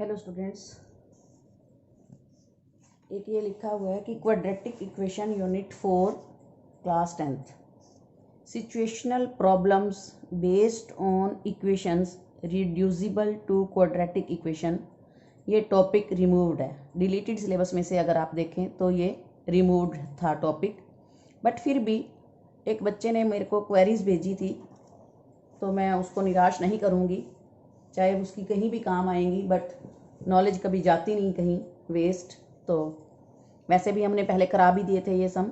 Hello students, एक ये लिखा हुआ है कि quadratic equation unit 4 class 10th situational problems based on equations reducible to quadratic equation. ये टॉपिक रिमूव्ड है, डिलीटेड सिलेबस में से अगर आप देखें तो ये रिमूव्ड था टॉपिक, बट फिर भी एक बच्चे ने मेरे को क्वेरीज भेजी थी तो मैं उसको निराश नहीं करूँगी, चाहे उसकी कहीं भी काम आएंगी, बट नॉलेज कभी जाती नहीं कहीं वेस्ट। तो वैसे भी हमने पहले करा भी दिए थे ये सम,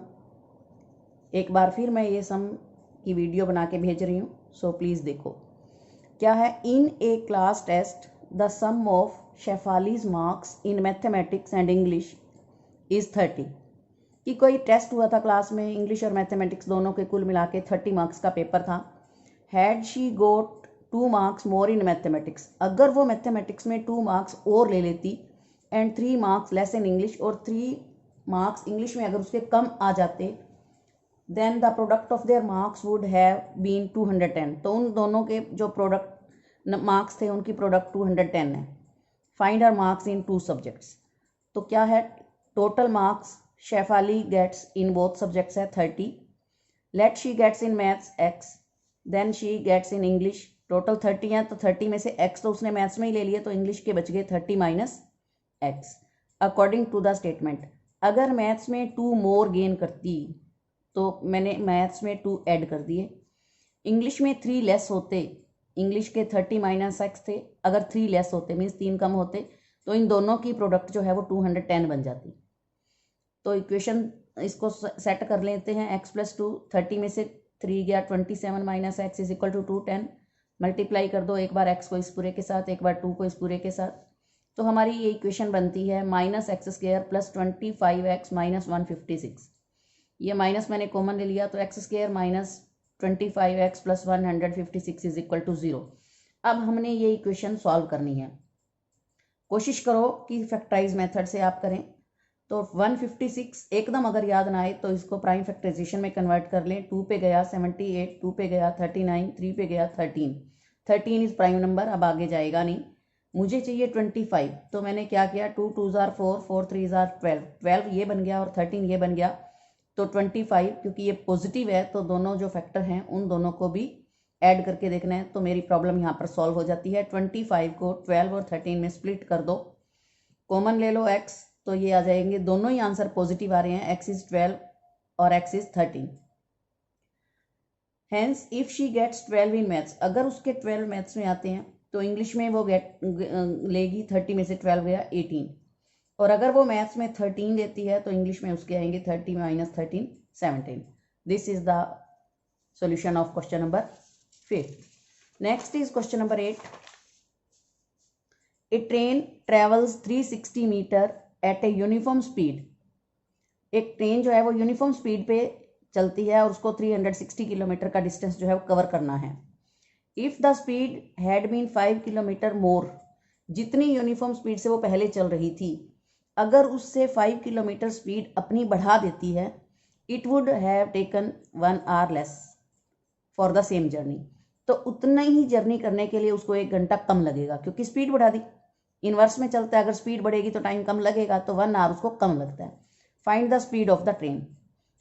एक बार फिर मैं ये सम की वीडियो बना के भेज रही हूँ, सो प्लीज़ देखो। क्या है, in a class test the sum of Shefali's marks in mathematics and English is 30। कि कोई टेस्ट हुआ था क्लास में, इंग्लिश और मैथमेटिक्स दोनों के कुल मिला के 30 मार्क्स का पेपर था। Had she got 2 marks more in mathematics, अगर वो मैथमेटिक्स में 2 मार्क्स और ले लेती, and 3 marks less in English, और 3 मार्क्स इंग्लिश में अगर उसके कम आ जाते, then the product of their marks would have been 210। तो उन दोनों के जो प्रोडक्ट मार्क्स थे उनकी प्रोडक्ट 210 है। Find our marks in 2 subjects. तो क्या है, total marks Shefali gets in both subjects है 30। Let she gets in maths x, then she gets in English, total 30 है, तो 30 में से x तो उसने मैथ्स में ही ले लिया, तो इंग्लिश के बच गए 30 minus x। According to the statement, अगर मैथ्स में 2 मोर गेन करती तो मैंने मैथ्स में 2 ऐड कर दिए। इंग्लिश में 3 लेस होते, इंग्लिश के 30 माइनस x थे, अगर 3 लेस होते मीन्स 3 कम होते, तो इन दोनों की प्रोडक्ट जो है वो 210 बन जाती। तो इक्वेशन इसको सेट कर लेते हैं, x + 2, 30 में से 3 गया 27 minus x is equal to 210। Multiply कर दो, एक बार x को इस पूरे के साथ, एक बार 2 को इस पूरे के साथ, तो हमारी ये इक्वेशन बनती है -x² + 25x - 156। ये माइनस मैंने कॉमन ले लिया, तो x² - 25x + 156 is equal to 0। अब हमने ये इक्वेशन सॉल्व करनी है। कोशिश करो कि फैक्टराइज मेथड से आप करें। तो 156 एकदम अगर याद ना आए तो इसको प्राइम फैक्टराइजेशन में कन्वर्ट कर लें। 2 पे गया 78, 2 पे गया 39, 3 पे गया 13। 13 इज प्राइम नंबर, अब आगे जाएगा नहीं। मुझे चाहिए 25, तो मैंने क्या किया, 2 2 ज़ार 4, 4 3 ज़ार 12, 12 ये बन गया और 13 ये बन गया। तो 25, क्योंकि ये पॉजिटिव है तो दोनों जो फैक्टर हैं उन दोनों को भी ऐड करके देखना है, तो मेरी प्रॉब्लम यहाँ पर सॉल्व हो जाती है। 25 को 12 और 13 में स्प्लिट कर दो, कॉमन ले लो x, तो ये आ जाएंगे, दोनों ही आंसर पॉजिटिव आ रहे हैं, x इज 12 और x is 13। Hence if she gets 12 in maths, अगर उसके 12 मैथ्स में आते हैं तो इंग्लिश में वो लेगी 30 में से 12 गया 18, और अगर वो मैथ्स में 13 लेती है तो इंग्लिश में उसके आएंगे 30 minus 13 17। This is the solution of question number 5। Next is question number 8। A train travels 360 metre at a uniform speed. एक ट्रेन जो है वो यूनिफॉर्म स्पीड पे चलती है और उसको 360 किलोमीटर का डिस्टेंस जो है वो कवर करना है। If the speed had been 5 kilometre more, जितनी यूनिफॉर्म स्पीड से वो पहले चल रही थी, अगर उससे 5 किलोमीटर स्पीड अपनी बढ़ा देती है, it would have taken 1 our less for the same journey. तो उतना ही जर्नी करने के लिए उसको 1 घंटा कम लगेगा, क्योंकि स्पीड बढ़ा दी। इनवर्स में चलता है, अगर स्पीड बढ़ेगी तो टाइम कम लगेगा, तो 1 आवर उसको कम लगता है। Find the speed of the train.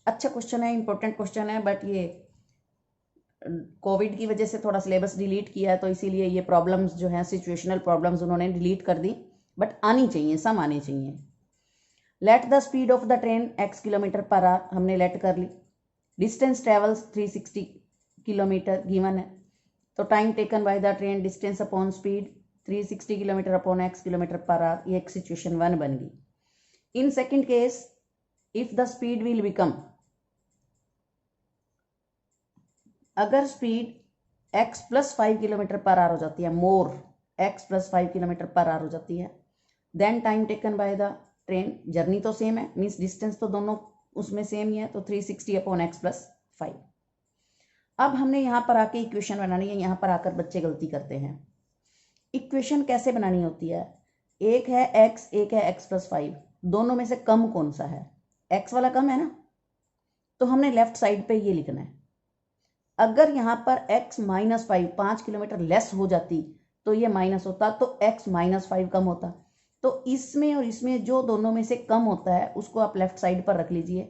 अच्छा क्वेश्चन है, इंपॉर्टेंट क्वेश्चन है, बट ये कोविड की वजह से थोड़ा सिलेबस डिलीट किया है, तो इसीलिए ये प्रॉब्लम्स जो हैं, सिचुएशनल प्रॉब्लम्स उन्होंने डिलीट कर दी, बट आनी चाहिए, सम आने चाहिए। Let the speed of the train x kilometre per hour, हमने लेट कर ली। डिस्टेंस ट्रेवल्स 360 किलोमीटर गिवन है, तो time taken by the train distance upon speed 360 kilometre upon x kilometre per hour, ये एक सिचुएशन 1 बन गई। In second case, if the speed will become, अगर speed x + 5 kilometre per hour हो जाती है, more x + 5 kilometre per hour हो जाती है, then time taken by the train, journey तो सेम है, मीन्स डिस्टेंस तो दोनों उसमें सेम ही है, तो 360 अपॉन x + 5। अब हमने यहाँ पर आके इक्वेशन बनानी है, यहाँ पर आकर बच्चे गलती करते हैं। इक्वेशन कैसे बनानी होती है, एक है x, एक है x + 5, दोनों में से कम कौन सा है, x वाला कम है ना, तो हमने लेफ्ट साइड पे ये लिखना है। अगर यहाँ पर x - 5 5 किलोमीटर लेस हो जाती तो ये माइनस होता, तो x -5 कम होता। तो इसमें और इसमें जो दोनों में से कम होता है उसको आप लेफ्ट साइड पर रख लीजिए,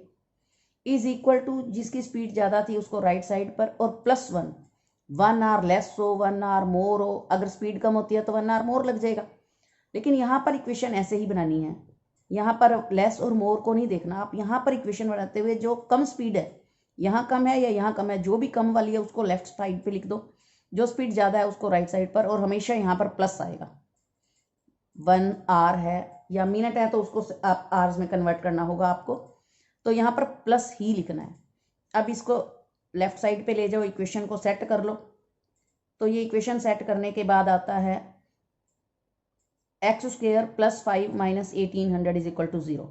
इज इक्वल टू जिसकी स्पीड ज़्यादा थी उसको राइट साइड पर, और +1, 1 आवर लेस हो 1 आवर मोर हो, अगर स्पीड कम होती है तो 1 आवर मोर लग जाएगा। लेकिन यहाँ पर इक्वेशन ऐसे ही बनानी है, यहाँ पर लेस और मोर को नहीं देखना। आप यहाँ पर इक्वेशन बनाते हुए जो कम स्पीड है, यहाँ कम है या यहाँ कम है, जो भी कम वाली है उसको लेफ्ट साइड पे लिख दो, जो स्पीड ज़्यादा है उसको राइट साइड पर, और हमेशा यहाँ पर प्लस आएगा। 1 आवर है या मिनट है तो उसको आप आवर्स में कन्वर्ट करना होगा आपको, तो यहाँ पर प्लस ही लिखना है। अब इसको लेफ्ट साइड पे ले जाओ, इक्वेशन को सेट कर लो। तो ये इक्वेशन सेट करने के बाद आता है x² + 5 - 1800 = 0।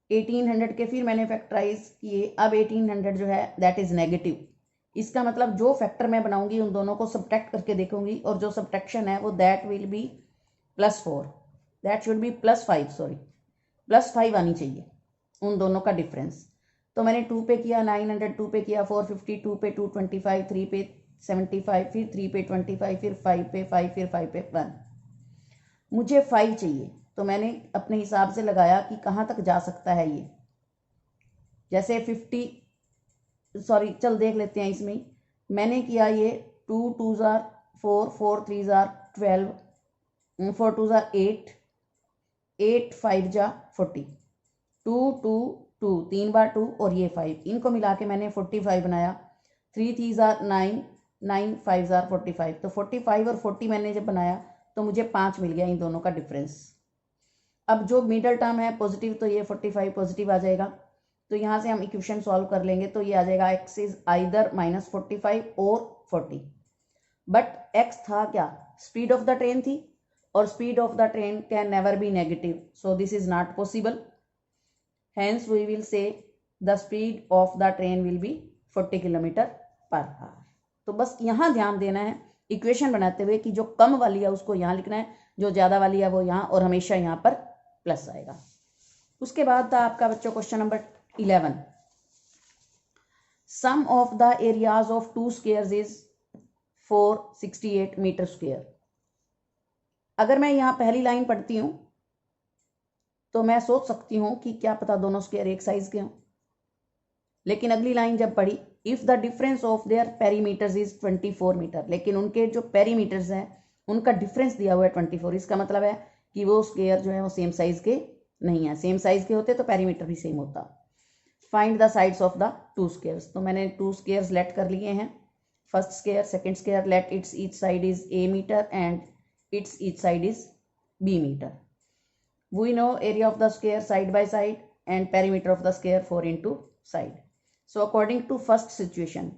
1800 के फिर मैंने फैक्टराइज किए। अब 1800 जो है दैट इज नेगेटिव, इसका मतलब जो फैक्टर मैं बनाऊंगी उन दोनों को सब्ट्रैक्ट करके देखूंगी, और जो सब्ट्रैक्शन है वो that will be +4, that should be +5, sorry +5 आनी चाहिए उन दोनों का डिफरेंस। तो मैंने 2 पे किया 900, 2 पे किया 450, 2 पे 225, 3 पे 75, फिर 3 पे 25, फिर 5 पे 5, फिर 5 पे 1। मुझे 5 चाहिए, तो मैंने अपने हिसाब से लगाया कि कहाँ तक जा सकता है ये। जैसे 50, सॉरी चल देख लेते हैं इसमें। मैंने किया ये 2 2 जार 4, 4 3 जार 12, 4 2 जार 8, 8 5 जा 40, 2 2 2, 3 बार 2 और ये 5, इनको मिला के मैंने 45 बनाया। 3 3 जार 9, 9 5 जार 45, तो 45 और 40 मैंने जब बनाया तो मुझे 5 मिल गया इन दोनों का डिफरेंस। अब जो मिडल टर्म है पॉजिटिव, तो ये 45 पॉजिटिव आ जाएगा। तो यहाँ से हम इक्वेशन सॉल्व कर लेंगे, तो ये आ जाएगा x इज आइदर -45 और 40। बट x था क्या, स्पीड ऑफ द ट्रेन थी, और speed of the train can never be negative, so this is not possible. Hence we will say the speed of the train will be 40 km/h। तो बस यहाँ ध्यान देना है इक्वेशन बनाते हुए कि जो कम वाली है उसको यहाँ लिखना है, जो ज़्यादा वाली है वो यहाँ, और हमेशा यहाँ पर प्लस आएगा। उसके बाद था आपका बच्चों question number 11। Sum of the areas of 2 squares is 468 metre square. अगर मैं यहाँ पहली लाइन पढ़ती हूँ तो मैं सोच सकती हूँ कि क्या पता दोनों स्क्वायर एक साइज के हों, लेकिन अगली लाइन जब पढ़ी, if the difference of their perimeters is 24 metre, लेकिन उनके जो पेरीमीटर्स हैं उनका डिफरेंस दिया हुआ है 24। इसका मतलब है कि वो स्क्वायर जो है वो सेम साइज के नहीं है, सेम साइज के होते तो पेरीमीटर भी सेम होता। Find the sides of the 2 squares, तो मैंने 2 स्क्वायर्स लेट कर लिए हैं। First square, second square, let its each side is a metre and its each side is b metre. We know area of the square side by side and perimeter of the square 4 into side. So according to first situation,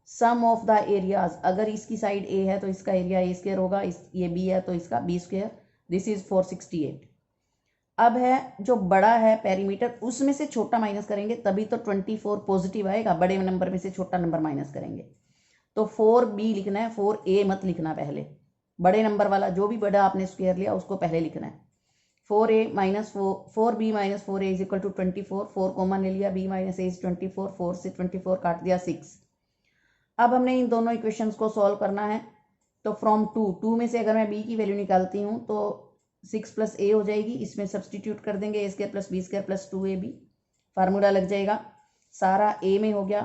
sum of the areas, अगर इसकी side a है तो इसका area a square होगा, ये b है तो इसका b स्क्वायर, दिस इज 468। अब है जो बड़ा है पेरीमीटर, उसमें से छोटा माइनस करेंगे तभी तो 24 पॉजिटिव आएगा, बड़े नंबर में से छोटा नंबर माइनस करेंगे। तो 4b लिखना है, 4a मत लिखना, पहले बड़े नंबर वाला जो भी बड़ा आपने स्क्वायर लिया उसको पहले लिखना है। 4b - 4a is equal to 24, 4 common ले लिया, b - a इज 24, 4 से 24 काट दिया 6। अब हमने इन दोनों इक्वेशंस को सॉल्व करना है। तो फ्रॉम 2 में से अगर मैं b की वैल्यू निकालती हूँ तो 6 + a हो जाएगी, इसमें सब्सटीट्यूट कर देंगे, a² + b² + 2ab, फार्मूला लग जाएगा, सारा a में हो गया,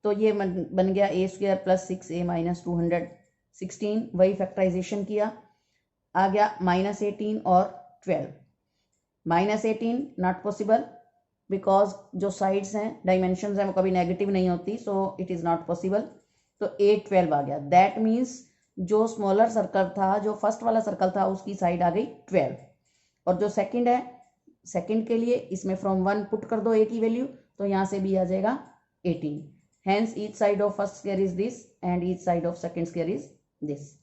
तो ये बन गया a² + 6a - 216। वही फैक्टराइजेशन किया, आ गया -18 और 12। -18 नॉट पॉसिबल बिकॉज जो साइड्स हैं डायमेंशंस हैं वो कभी नेगेटिव नहीं होती, so it is not possible. तो 8 12 आ गया, दैट मीन्स जो स्मॉलर सर्कल था, जो फर्स्ट वाला सर्कल था उसकी साइड आ गई 12, और जो सेकंड है, सेकंड के लिए इसमें फ्रॉम 1 पुट कर दो a की वैल्यू, तो यहाँ से भी आ जाएगा 18। Hence each side of first square is this and each side of second square is this.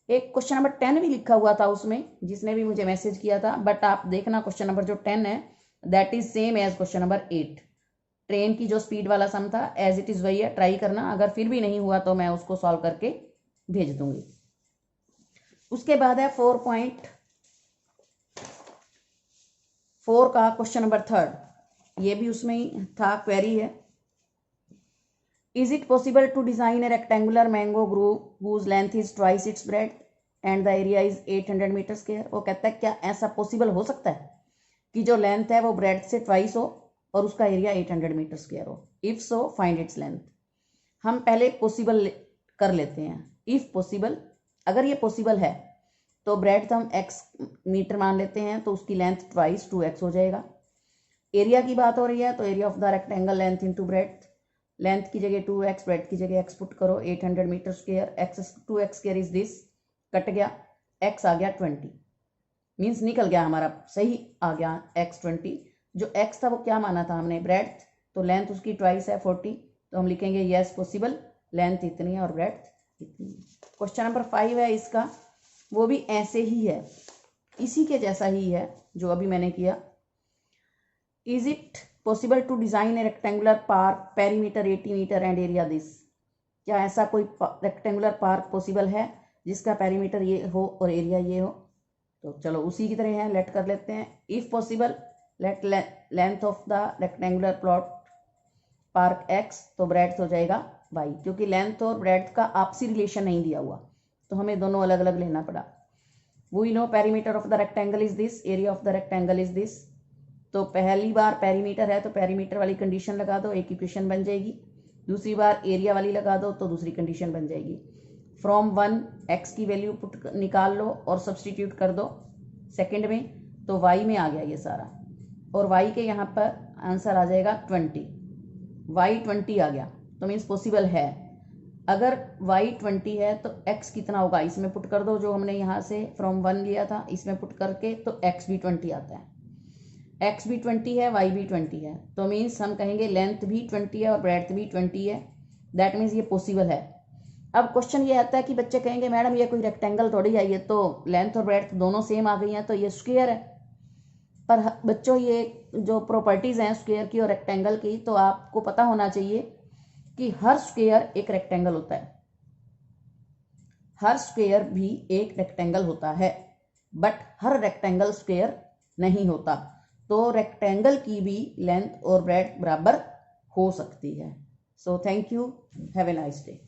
एक क्वेश्चन नंबर 10 भी लिखा हुआ था उसमें, जिसने भी मुझे मैसेज किया था, बट आप देखना क्वेश्चन नंबर जो 10 है that is same as question number 8। Train की जो स्पीड वाला सम था एज इट इज वही है, ट्राई करना, अगर फिर भी नहीं हुआ तो मैं उसको सॉल्व करके भेज दूंगी। उसके बाद है 4.4 का क्वेश्चन नंबर 3, ये भी उसमें ही था, क्वेरी है। Is it possible to design a rectangular mango grove whose length is twice its breadth and the area is 800 metre square. वो कहता है क्या ऐसा पॉसिबल हो सकता है कि जो लेंथ है वो ब्रेड से ट्वाइस हो और उसका एरिया 800 मीटर स्क्वायर हो। If so find its length. हम पहले पॉसिबल कर लेते हैं। इफ पॉसिबल, अगर ये पॉसिबल है तो ब्रेड हम x मीटर मान लेते हैं, तो उसकी लेंथ ट्वाइस 2x हो जाएगा। एरिया की बात हो रही है तो area of the rectangle length into breadth, length की जगह 2x, ब्रेड की जगह x पुट करो, 800 metre square, x 2x square is this, cut गया, x आ गया 20, मीन्स निकल गया हमारा, सही आ गया x 20। जो x था वो क्या माना था हमने, ब्रेड, तो लेंथ उसकी ट्वाइस है 40, तो हम लिखेंगे यस पॉसिबल, लेंथ इतनी है और ब्रेड इतनी है। क्वेश्चन नंबर 5 है इसका, वो भी ऐसे ही है, इसी के जैसा ही है जो अभी मैंने किया। Is it possible to design a rectangular park, perimeter 80 metre and area this. क्या ऐसा कोई रेक्टेंगुलर पार्क पॉसिबल है जिसका पेरीमीटर ये हो और एरिया ये हो? तो चलो उसी की तरह है, लेट कर लेते हैं। If possible let length of the rectangular plot park x, तो ब्रेड्थ हो जाएगा y, क्योंकि लेंथ और ब्रेड्थ का आपसी रिलेशन नहीं दिया हुआ तो हमें दोनों अलग अलग लेना पड़ा। We know perimeter of the rectangle is this, area of the rectangle is this. तो पहली बार पेरीमीटर है तो पेरीमीटर वाली कंडीशन लगा दो, एक इक्वेशन बन जाएगी। दूसरी बार एरिया वाली लगा दो तो दूसरी कंडीशन बन जाएगी। फ्रॉम 1 x की वैल्यू पुट निकाल लो और सब्सटीट्यूट कर दो सेकंड में, तो y में आ गया ये सारा, और y के यहाँ पर आंसर आ जाएगा 20, y 20 आ गया, तो मीन्स पॉसिबल है। अगर y 20 है तो x कितना होगा, इसमें पुट कर दो, जो हमने यहाँ से फ्रॉम 1 लिया था इसमें पुट करके, तो x भी 20 आता है। x भी 20 है, y भी 20 है, तो मीन्स हम कहेंगे लेंथ भी 20 है और ब्रेड्थ भी 20 है, दैट मीन्स ये पॉसिबल है। अब क्वेश्चन ये आता है कि बच्चे कहेंगे मैडम ये कोई रेक्टेंगल थोड़ी है, ये तो लेंथ और ब्रेड्थ दोनों सेम आ गई हैं, तो ये स्क्वायर है। पर बच्चों ये जो प्रॉपर्टीज़ हैं स्क्वायर की और रेक्टेंगल की, तो आपको पता होना चाहिए कि हर स्क्वायर एक रेक्टेंगल होता है, हर स्क्वायर भी एक रेक्टेंगल होता है, बट हर रेक्टेंगल स्क्वायर नहीं होता। तो रेक्टेंगल की भी लेंथ और ब्रेड्थ बराबर हो सकती है। So thank you, have a nice day.